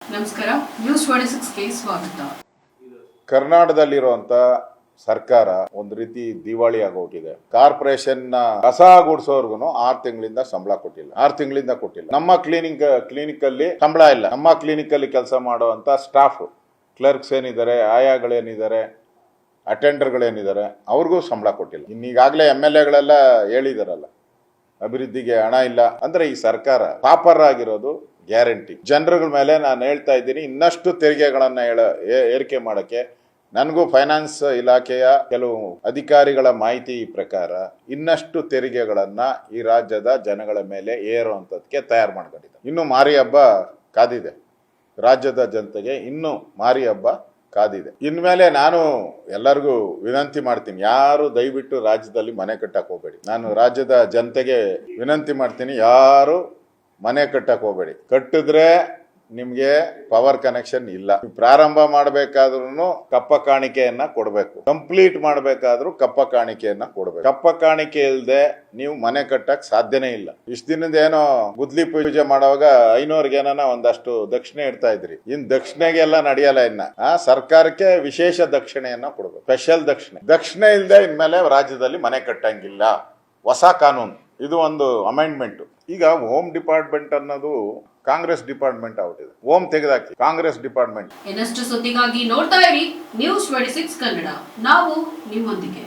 ನಮಸ್ಕಾರ, ನ್ಯೂಸ್ 26ಗೆ ಸ್ವಾಗತ. ಕರ್ನಾಟಕದಲ್ಲಿರುವಂತ ಸರ್ಕಾರ ಒಂದು ರೀತಿ ದಿವಾಳಿ ಆಗೋಗಿದೆ. ಕಾರ್ಪೊರೇಷನ್ ನ ಕಸ ಗುಡಿಸೋರ್ಗು 6 ತಿಂಗಳಿಂದ ಸಂಬಳ ಕೊಟ್ಟಿಲ್ಲ. 6 ತಿಂಗಳಿಂದ ಕೊಟ್ಟಿಲ್ಲ. ನಮ್ಮ ಕ್ಲಿನಿಕ್ ಅಲ್ಲಿ ಸಂಬಳ ಇಲ್ಲ. ನಮ್ಮ ಕ್ಲಿನಿಕ್ ಅಲ್ಲಿ ಕೆಲಸ ಮಾಡುವಂತ ಸ್ಟಾಫ್, ಕ್ಲರ್ಕ್ಸ್ ಏನಿದ್ದಾರೆ, ಆಯಾಗಳೇನಿದ್ದಾರೆ, ಅಟೆಂಡರ್ಗಳೇನಿದ್ದಾರೆ, ಅವ್ರಿಗೂ ಸಂಬಳ ಕೊಟ್ಟಿಲ್ಲ. ಇನ್ನೀಗಾಗಲೇ MLA ಗಳೆಲ್ಲ ಹೇಳಿದಾರಲ್ಲ, ಅಭಿವೃದ್ಧಿಗೆ ಹಣ ಇಲ್ಲ ಅಂದ್ರೆ ಈ ಸರ್ಕಾರ ಪಾಪರ್ ಆಗಿರೋದು ಗ್ಯಾರಂಟಿ. ಜನರುಗಳ ಮೇಲೆ ನಾನು ಹೇಳ್ತಾ ಇದ್ದೀನಿ, ಇನ್ನಷ್ಟು ತೆರಿಗೆಗಳನ್ನ ಏರಿಕೆ ಮಾಡಕ್ಕೆ ನನಗೂ ಫೈನಾನ್ಸ್ ಇಲಾಖೆಯ ಕೆಲವು ಅಧಿಕಾರಿಗಳ ಮಾಹಿತಿ ಪ್ರಕಾರ ಇನ್ನಷ್ಟು ತೆರಿಗೆಗಳನ್ನ ಈ ರಾಜ್ಯದ ಜನಗಳ ಮೇಲೆ ಏರುವಂತದಕ್ಕೆ ತಯಾರು ಮಾಡ್ಕೊಂಡಿದ್ದಾರೆ. ಇನ್ನು ಮಾರಿ ಹಬ್ಬ ಕಾದಿದೆ. ರಾಜ್ಯದ ಜನತೆಗೆ ಇನ್ನು ಮಾರಿ ಹಬ್ಬ ಕಾದಿದೆ. ಇನ್ಮೇಲೆ ನಾನು ಎಲ್ಲರಿಗೂ ವಿನಂತಿ ಮಾಡ್ತೀನಿ, ಯಾರು ದಯವಿಟ್ಟು ರಾಜ್ಯದಲ್ಲಿ ಮನೆ ಕಟ್ಟಕ್ ಹೋಗ್ಬೇಡಿ. ನಾನು ರಾಜ್ಯದ ಜನತೆಗೆ ವಿನಂತಿ ಮಾಡ್ತೀನಿ, ಯಾರು ಮನೆ ಕಟ್ಟಕ್ ಹೋಗ್ಬೇಡಿ. ಕಟ್ಟಿದ್ರೆ ನಿಮ್ಗೆ ಪವರ್ ಕನೆಕ್ಷನ್ ಇಲ್ಲ. ಪ್ರಾರಂಭ ಮಾಡಬೇಕಾದ್ರೂ ಕಪ್ಪ ಕಾಣಿಕೆಯನ್ನ ಕೊಡಬೇಕು. ಕಂಪ್ಲೀಟ್ ಮಾಡಬೇಕಾದ್ರೂ ಕಪ್ಪ ಕಾಣಿಕೆಯನ್ನ ಕೊಡಬೇಕು. ಕಪ್ಪ ಕಾಣಿಕೆ ಇಲ್ಲದೆ ನೀವು ಮನೆ ಕಟ್ಟಕ್ ಸಾಧ್ಯನೇ ಇಲ್ಲ. ಇಷ್ಟ ದಿನದ ಏನೋ ಗುದ್ಲಿ ಪೂಜೆ ಮಾಡುವಾಗ 500 ಒಂದಷ್ಟು ದಕ್ಷಿಣೆ ಇಡ್ತಾ ಇದ್ರಿ. ಇನ್ ದಕ್ಷಿಣೆಗೆಲ್ಲ ನಡೆಯಲ್ಲ. ಇನ್ನ ಸರ್ಕಾರಕ್ಕೆ ವಿಶೇಷ ದಕ್ಷಿಣೆಯನ್ನ ಕೊಡಬೇಕು, ಸ್ಪೆಷಲ್ ದಕ್ಷಿಣೆ ಇಲ್ಲದೆ ಇನ್ಮೇಲೆ ರಾಜ್ಯದಲ್ಲಿ ಮನೆ ಕಟ್ಟಂಗಿಲ್ಲ. ಹೊಸ ಕಾನೂನು ಇದು, ಒಂದು ಅಮೆಂಡ್ಮೆಂಟ್. ಈಗ ಹೋಮ್ ಡಿಪಾರ್ಟ್ಮೆಂಟ್ ಅನ್ನೋದು ಕಾಂಗ್ರೆಸ್ ಡಿಪಾರ್ಟ್ಮೆಂಟ್ ಆಗ್ಬಿಟ್ಟಿದೆ. ಹೋಮ್ ತೆಗೆದಾಕಿ ಕಾಂಗ್ರೆಸ್ ಡಿಪಾರ್ಟ್ಮೆಂಟ್. ಇನ್ನಷ್ಟು ಸುದ್ದಿಗಾಗಿ ನೋಡ್ತಾ ಇರಿ ನ್ಯೂಸ್ 26 ಕನ್ನಡ. ನಾವು ನಿಮ್ಮೊಂದಿಗೆ.